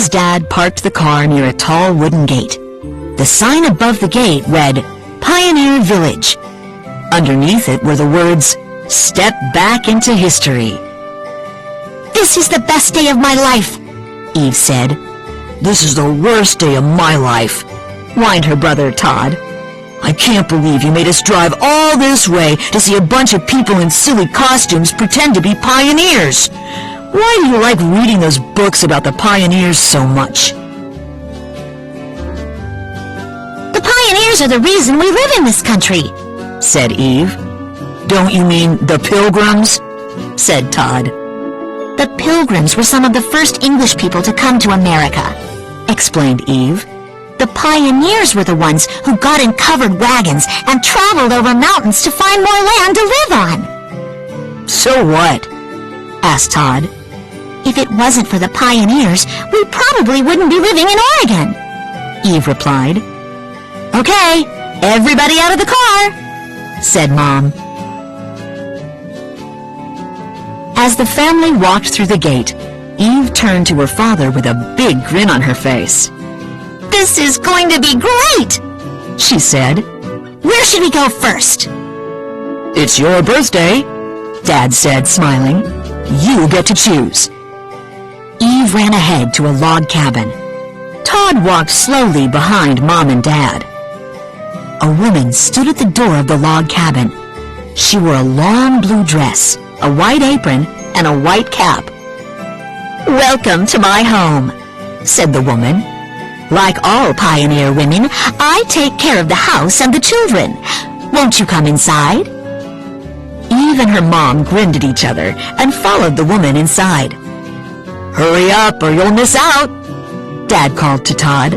Eve's dad parked the car near a tall wooden gate. The sign above the gate read, Pioneer Village. Underneath it were the words, Step Back into History. "This is the best day of my life," Eve said. "This is the worst day of my life," whined her brother Todd. "I can't believe you made us drive all this way to see a bunch of people in silly costumes pretend to be pioneers. Why do you like reading those books about the pioneers so much?" "The pioneers are the reason we live in this country," said Eve. "Don't you mean the Pilgrims?" said Todd. "The Pilgrims were some of the first English people to come to America," explained Eve. "The pioneers were the ones who got in covered wagons and traveled over mountains to find more land to live on." "So what?" asked Todd. "If it wasn't for the pioneers, we probably wouldn't be living in Oregon," Eve replied. "Okay, everybody out of the car," said Mom. As the family walked through the gate, Eve turned to her father with a big grin on her face. "This is going to be great," she said. "Where should we go first?" "It's your birthday," Dad said, smiling. "You get to choose." Eve ran ahead to a log cabin. Todd walked slowly behind Mom and Dad. A woman stood at the door of the log cabin. She wore a long blue dress, a white apron, and a white cap. "Welcome to my home," said the woman. "Like all pioneer women, I take care of the house and the children. Won't you come inside?" Eve and her mom grinned at each other and followed the woman inside. "Hurry up or you'll miss out," Dad called to Todd.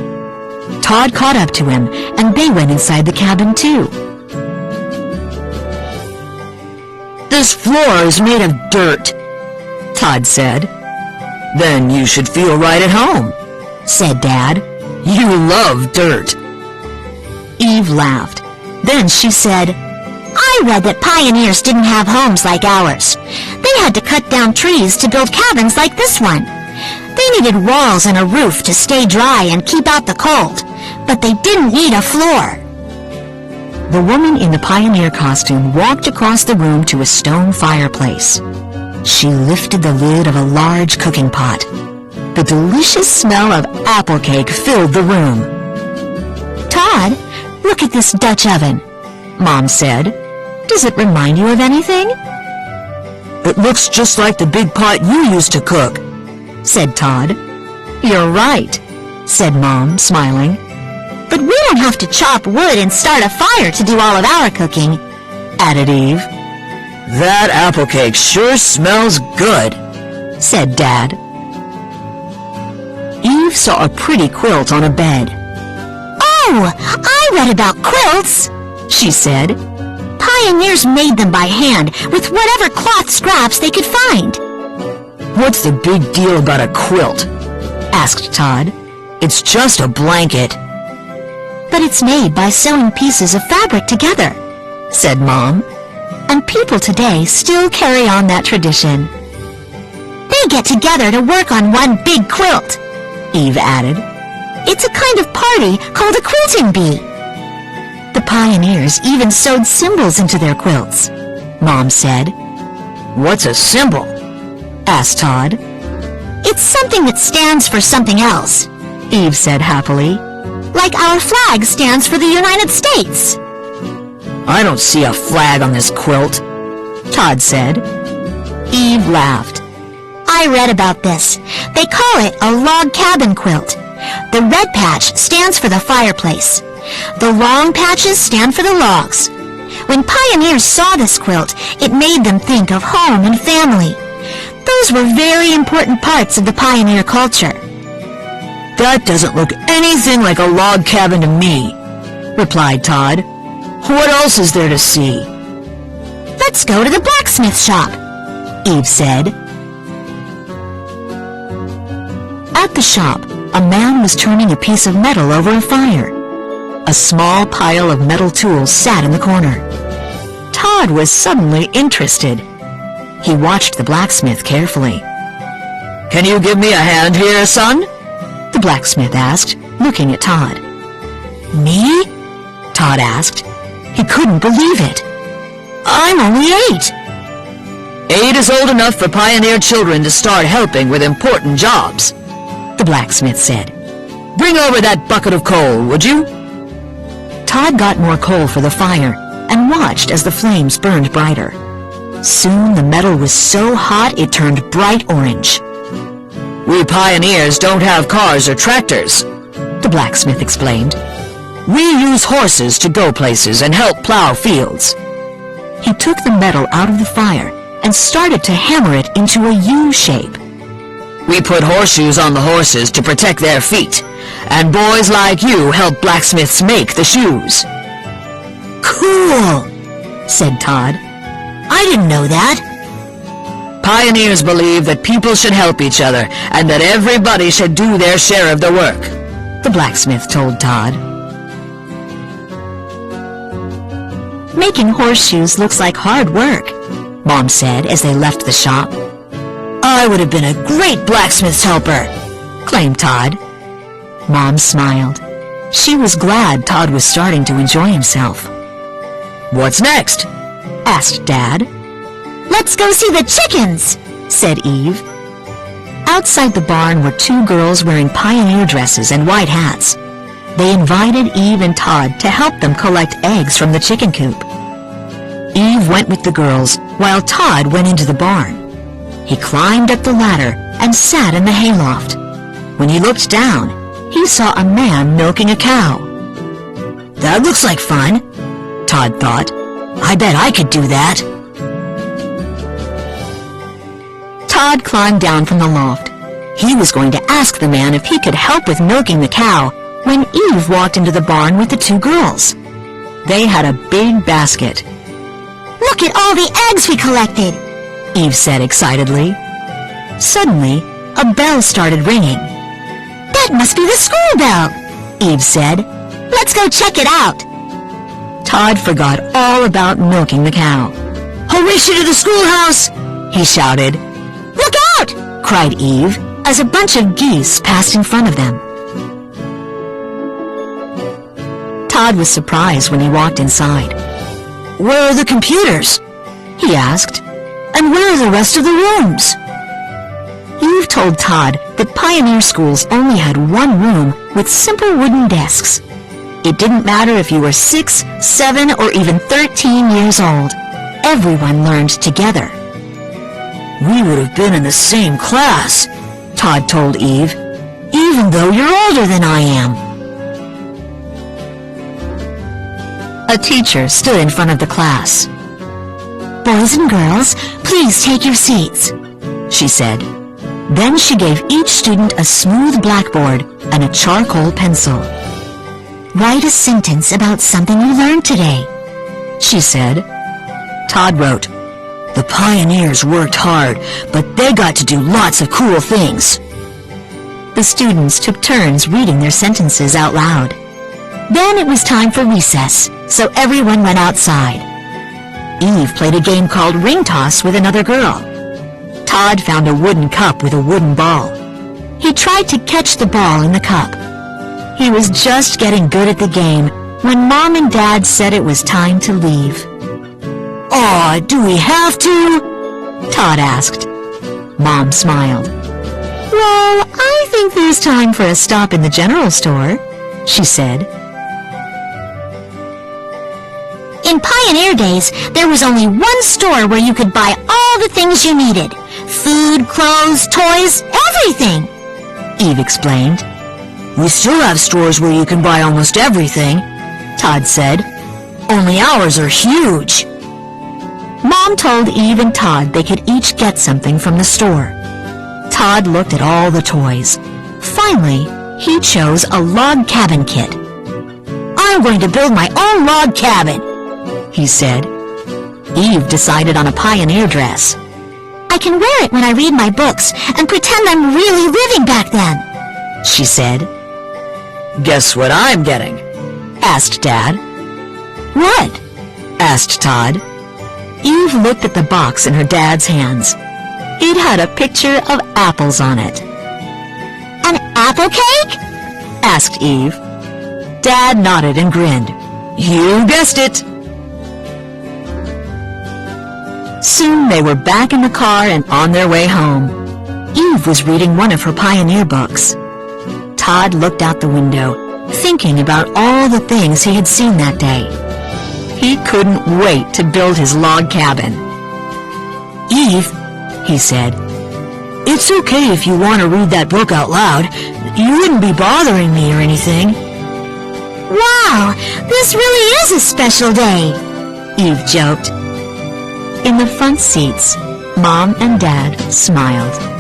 Todd caught up to him, and they went inside the cabin too. "This floor is made of dirt," Todd said. "Then you should feel right at home," said Dad. "You love dirt." Eve laughed. Then she said, "I read that pioneers didn't have homes like ours. They had to cut down trees to build cabins like this one. They needed walls and a roof to stay dry and keep out the cold, but they didn't need a floor." The woman in the pioneer costume walked across the room to a stone fireplace. She lifted the lid of a large cooking pot. The delicious smell of apple cake filled the room. "Todd, look at this Dutch oven," Mom said. "Does it remind you of anything?" "It looks just like the big pot you used to cook," said Todd. "You're right," said Mom, smiling. "But we don't have to chop wood and start a fire to do all of our cooking," added Eve. "That apple cake sure smells good," said Dad. Eve saw a pretty quilt on a bed. "Oh, I read about quilts," she said. "Pioneers made them by hand with whatever cloth scraps they could find." "What's the big deal about a quilt?" asked Todd. "It's just a blanket." "But it's made by sewing pieces of fabric together," said Mom. "And people today still carry on that tradition." "They get together to work on one big quilt," Eve added. "It's a kind of party called a quilting bee." "The pioneers even sewed symbols into their quilts," Mom said. "What's a symbol?" asked Todd. "It's something that stands for something else," Eve said happily. "Like our flag stands for the United States." "I don't see a flag on this quilt," Todd said. Eve laughed. "I read about this. They call it a log cabin quilt. The red patch stands for the fireplace. The long patches stand for the logs. When pioneers saw this quilt, it made them think of home and family. Those were very important parts of the pioneer culture." "That doesn't look anything like a log cabin to me," replied Todd. "What else is there to see?" "Let's go to the blacksmith shop," Eve said. At the shop, a man was turning a piece of metal over a fire. A small pile of metal tools sat in the corner. Todd was suddenly interested. He watched the blacksmith carefully. "Can you give me a hand here, son?" blacksmith asked, looking at Todd. Me? Todd asked. He couldn't believe it. I'm only 8. 8 is old enough for pioneer children to start helping with important jobs, the blacksmith said. Bring over that bucket of coal, would you? Todd got more coal for the fire and watched as the flames burned brighter. Soon the metal was so hot it turned bright orange. We pioneers don't have cars or tractors, the blacksmith explained. We use horses to go places and help plow fields. He took the metal out of the fire and started to hammer it into a U shape. We put horseshoes on the horses to protect their feet, and boys like you help blacksmiths make the shoes. Cool, said Todd. I didn't know that. Pioneers believe that people should help each other and that everybody should do their share of the work, the blacksmith told Todd. Making horseshoes looks like hard work, Mom said as they left the shop. I would have been a great blacksmith's helper, claimed Todd. Mom smiled. She was glad Todd was starting to enjoy himself. What's next? Asked Dad. Let's go see the chickens, said Eve. Outside the barn were 2 girls wearing pioneer dresses and white hats. They invited Eve and Todd to help them collect eggs from the chicken coop. Eve went with the girls while Todd went into the barn. He climbed up the ladder and sat in the hayloft. When he looked down, he saw a man milking a cow. That looks like fun, Todd thought. I bet I could do that. Todd climbed down from the loft. He was going to ask the man if he could help with milking the cow when Eve walked into the barn with the 2 girls. They had a big basket. Look at all the eggs we collected, Eve said excitedly. Suddenly, a bell started ringing. That must be the school bell, Eve said. Let's go check it out. Todd forgot all about milking the cow. I'll race you to the schoolhouse, he shouted. Look out, cried Eve as a bunch of geese passed in front of them. Todd was surprised when he walked inside. Where are the computers? He asked. And where are the rest of the rooms? Eve told Todd that pioneer schools only had 1 room with simple wooden desks. It didn't matter if you were 6, 7, or even 13 years old. Everyone learned together. We would have been in the same class, Todd told Eve, even though you're older than I am. A teacher stood in front of the class. Boys and girls, please take your seats, she said. Then she gave each student a smooth blackboard and a charcoal pencil. Write a sentence about something you learned today, she said. Todd wrote, The pioneers worked hard, but they got to do lots of cool things. The students took turns reading their sentences out loud. Then it was time for recess, so everyone went outside. Eve played a game called ring toss with another girl. Todd found a wooden cup with a wooden ball. He tried to catch the ball in the cup. He was just getting good at the game when Mom and Dad said it was time to leave. Aw, do we have to? Todd asked. Mom smiled. Well, I think there's time for a stop in the general store, she said. In pioneer days, there was only 1 store where you could buy all the things you needed. Food, clothes, toys, everything, Eve explained. We still have stores where you can buy almost everything, Todd said. Only ours are huge. Mom told Eve and Todd they could each get something from the store. Todd looked at all the toys. Finally, he chose a log cabin kit. I'm going to build my own log cabin, he said. Eve decided on a pioneer dress. I can wear it when I read my books and pretend I'm really living back then, she said. Guess what I'm getting? Asked Dad. What? Asked Todd. Eve looked at the box in her dad's hands. It had a picture of apples on it. An apple cake? asked Eve. Dad nodded and grinned. You guessed it! Soon they were back in the car and on their way home. Eve was reading one of her pioneer books. Todd looked out the window, thinking about all the things he had seen that day. He couldn't wait to build his log cabin. Eve, he said, it's okay if you want to read that book out loud. You wouldn't be bothering me or anything. Wow, this really is a special day, Eve joked. In the front seats, Mom and Dad smiled.